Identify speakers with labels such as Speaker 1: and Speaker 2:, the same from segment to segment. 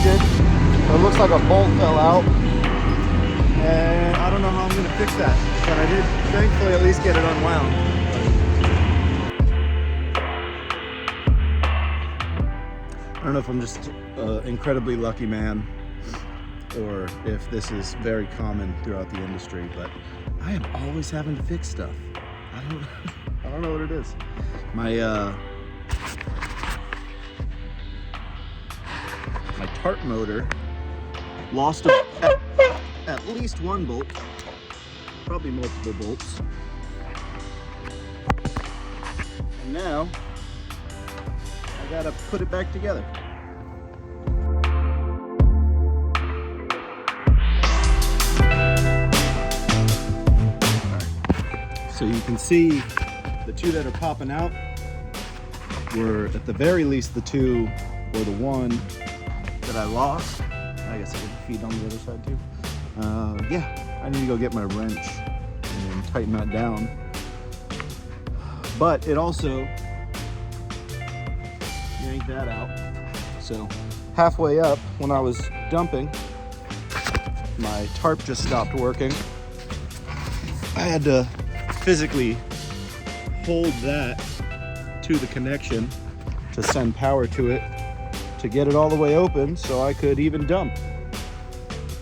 Speaker 1: connected. It looks like a bolt fell out. And I don't know how I'm gonna fix that, but I did thankfully at least get it unwound. I don't know if I'm just an incredibly lucky man or if this is very common throughout the industry, but I am always having to fix stuff. I don't know what it is. My Tarp motor lost at least one bolt, probably multiple bolts. And now I gotta put it back together. So you can see the two that are popping out were at the very least the two or the one that I lost. I guess I would feed on the other side too. Yeah, I need to go get my wrench and tighten that down. But it also yanked that out. So halfway up when I was dumping, my tarp just stopped working. I had to physically hold that to the connection to send power to it to get it all the way open so I could even dump.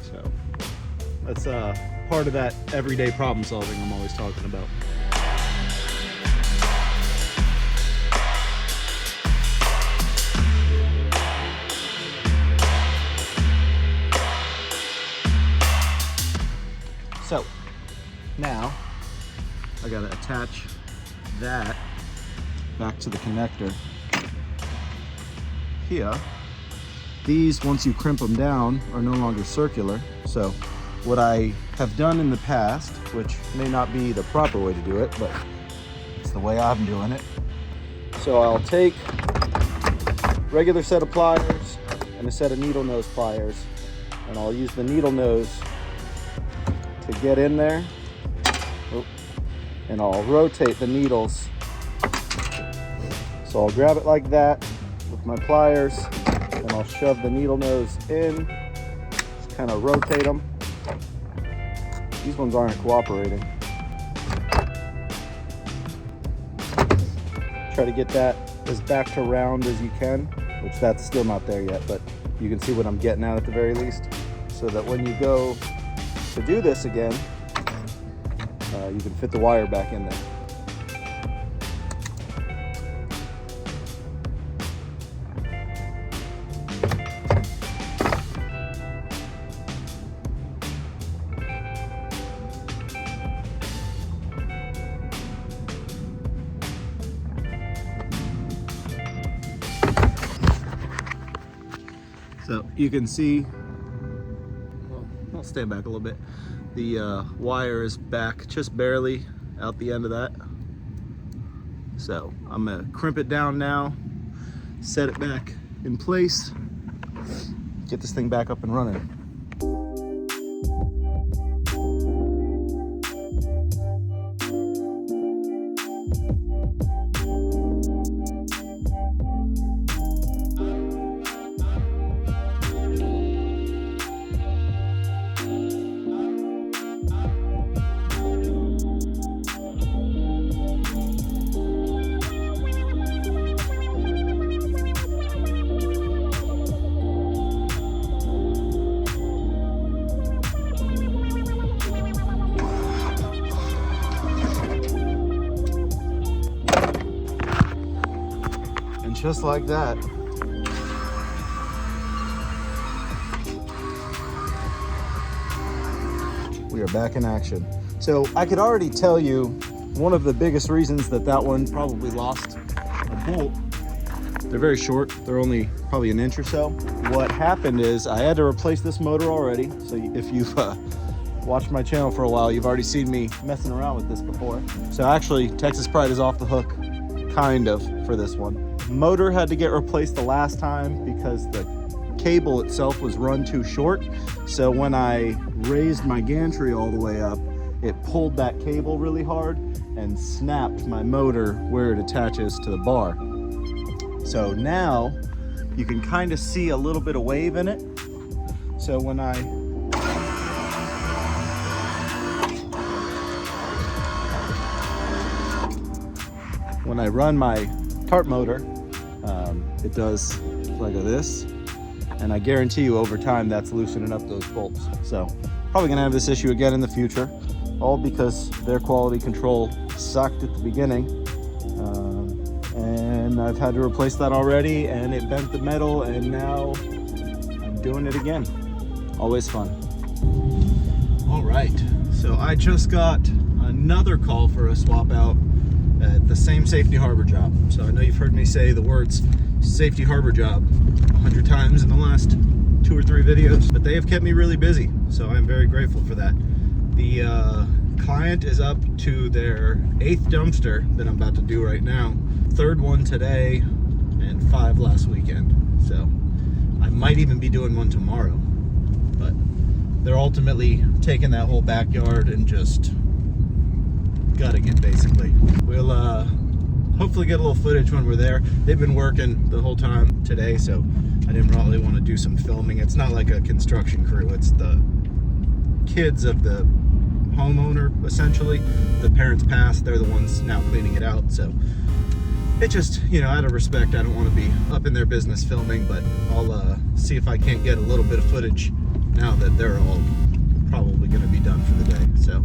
Speaker 1: So that's part of that everyday problem solving I'm always talking about. So now I gotta attach that back to the connector here. These, once you crimp them down, are no longer circular. So what I have done in the past, which may not be the proper way to do it, but it's the way I'm doing it. So I'll take a regular set of pliers and a set of needle nose pliers, and I'll use the needle nose to get in there. And I'll rotate the needles. So I'll grab it like that with my pliers, and I'll shove the needle nose in, just kind of rotate them. These ones aren't cooperating. Try to get that as back to round as you can, which that's still not there yet, but you can see what I'm getting at the very least, so that when you go to do this again, you can fit the wire back in there. So you can see, well, I'll stand back a little bit. The wire is back just barely out the end of that. So I'm gonna crimp it down now, set it back in place, get this thing back up and running. Just like that, we are back in action. So I could already tell you one of the biggest reasons that one probably lost a bolt. They're very short. They're only probably an inch or so. What happened is I had to replace this motor already. So if you've watched my channel for a while, you've already seen me messing around with this before. So actually, Texas Pride is off the hook, kind of, for this one. Motor had to get replaced the last time because the cable itself was run too short. So when I raised my gantry all the way up, it pulled that cable really hard and snapped my motor where it attaches to the bar. So now you can kind of see a little bit of wave in it. So when I run my tarp motor, it does like this, and I guarantee you over time that's loosening up those bolts. So probably gonna have this issue again in the future, all because their quality control sucked at the beginning. And I've had to replace that already, and it bent the metal, and now I'm doing it again. Always fun. All right, so I just got another call for a swap out at the same safety harbor job. So I know you've heard me say the words safety harbor job 100 times in the last 2 or 3 videos, but they have kept me really busy, so I'm very grateful for that. The client is up to their 8th dumpster that I'm about to do right now. 3rd one today and 5 last weekend. So I might even be doing one tomorrow, but they're ultimately taking that whole backyard and just gutting it, basically. We'll hopefully get a little footage when we're there. They've been working the whole time today, so I didn't really want to do some filming. It's not like a construction crew, it's the kids of the homeowner, essentially. The parents passed, they're the ones now cleaning it out, so it just, you know, out of respect, I don't want to be up in their business filming, but I'll see if I can't get a little bit of footage now that they're all probably going to be done for the day. So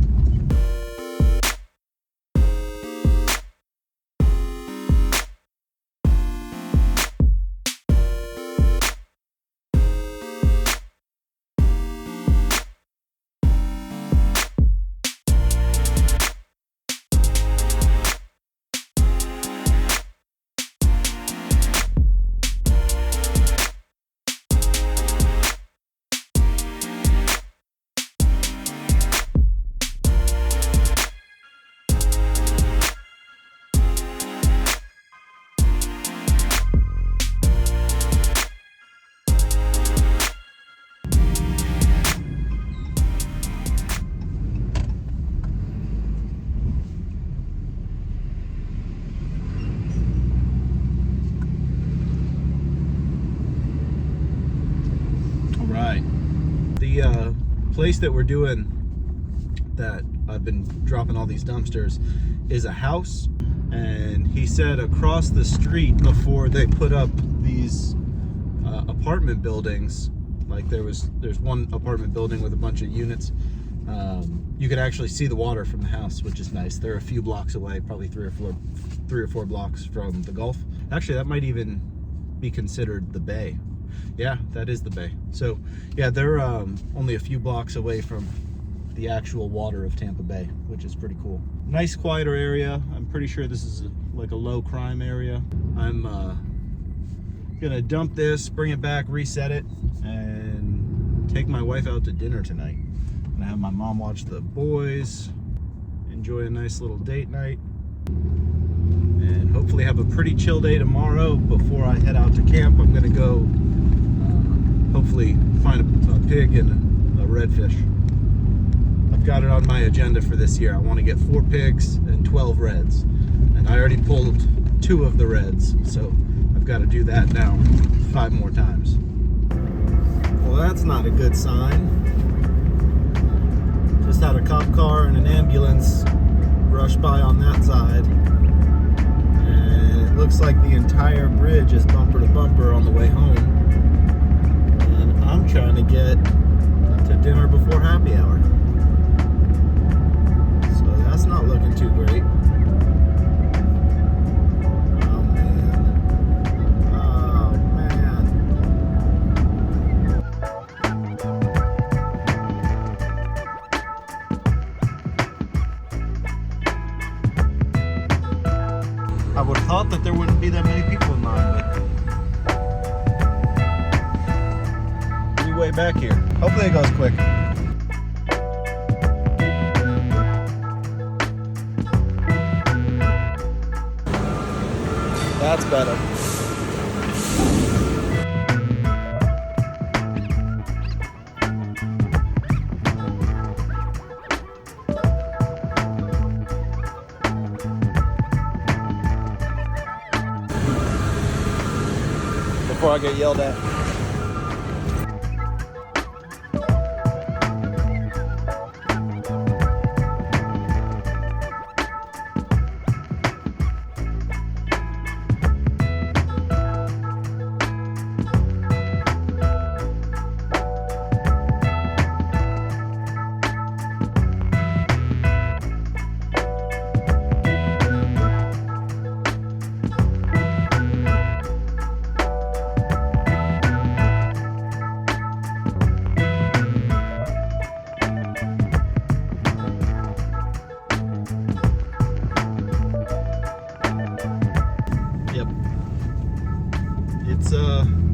Speaker 1: the place that we're doing, that I've been dropping all these dumpsters, is a house, and he said across the street, before they put up these apartment buildings, like there's one apartment building with a bunch of units, you could actually see the water from the house, which is nice. They're a few blocks away, probably three or four blocks from the Gulf. Actually, that might even be considered the bay. Yeah, that is the bay. So yeah, they're only a few blocks away from the actual water of Tampa Bay, which is pretty cool. Nice, quieter area. I'm pretty sure this is like a low crime area. I'm gonna dump this, bring it back, reset it, and take my wife out to dinner tonight. I'm gonna have my mom watch the boys, enjoy a nice little date night, and hopefully have a pretty chill day tomorrow. Before I head out to camp, I'm gonna go hopefully find a pig and a redfish. I've got it on my agenda for this year. I want to get 4 pigs and 12 reds, and I already pulled 2 of the reds, so I've got to do that now 5 more times. Well, that's not a good sign. Just had a cop car and an ambulance rush by on that side, and it looks like the entire bridge is bumper to bumper on the way home. I'm trying to get to dinner before happy hour, so that's not looking too great. Oh man, oh man. I would have thought that there wouldn't be that many people in line, but way back here. Hopefully it goes quick. That's better. before I get yelled at.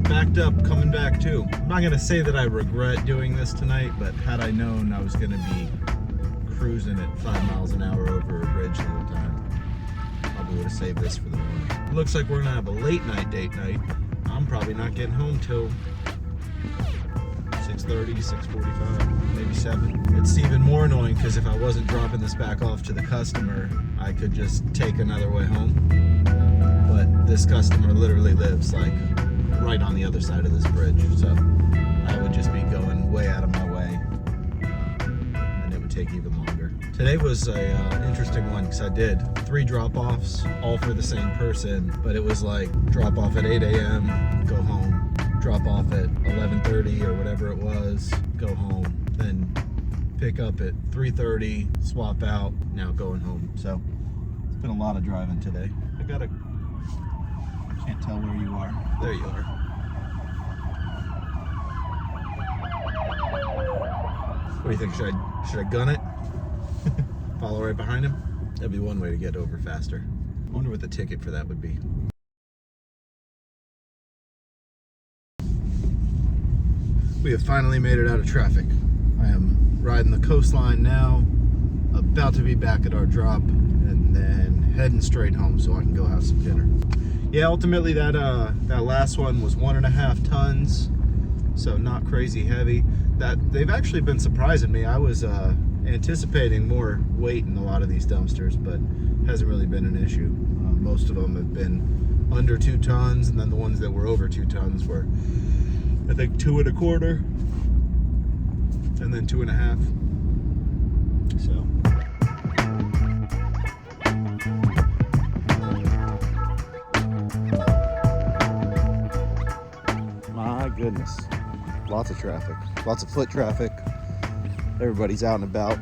Speaker 1: Backed up, coming back too. I'm not gonna say that I regret doing this tonight, but had I known I was gonna be cruising at 5 miles an hour over a bridge the whole time, probably would have saved this for the morning. It looks like we're gonna have a late night date night. I'm probably not getting home till 6:30, 6:45, maybe 7. It's even more annoying because if I wasn't dropping this back off to the customer, I could just take another way home. But this customer literally lives like right on the other side of this bridge, so I would just be going way out of my way, and it would take even longer. Today was a interesting one because I did 3 drop-offs, all for the same person, but it was like drop off at 8 a.m., go home, drop off at 11:30 or whatever it was, go home, then pick up at 3:30, swap out, now going home. So it's been a lot of driving today. Can't tell where you are. There you are. What do you think? Should I gun it? Follow right behind him? That'd be one way to get over faster. I wonder what the ticket for that would be. We have finally made it out of traffic. I am riding the coastline now, about to be back at our drop, and then heading straight home so I can go have some dinner. Yeah, ultimately that last one was 1.5 tons, so not crazy heavy. That they've actually been surprising me. I was anticipating more weight in a lot of these dumpsters, but hasn't really been an issue. Most of them have been under 2 tons, and then the ones that were over 2 tons were, I think, 2.25, and then 2.5. So. Goodness, lots of traffic, lots of foot traffic. Everybody's out and about,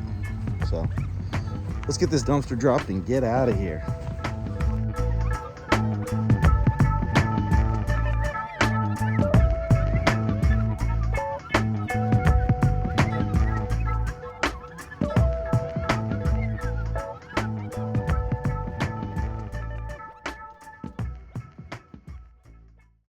Speaker 1: so let's get this dumpster dropped and get out of here.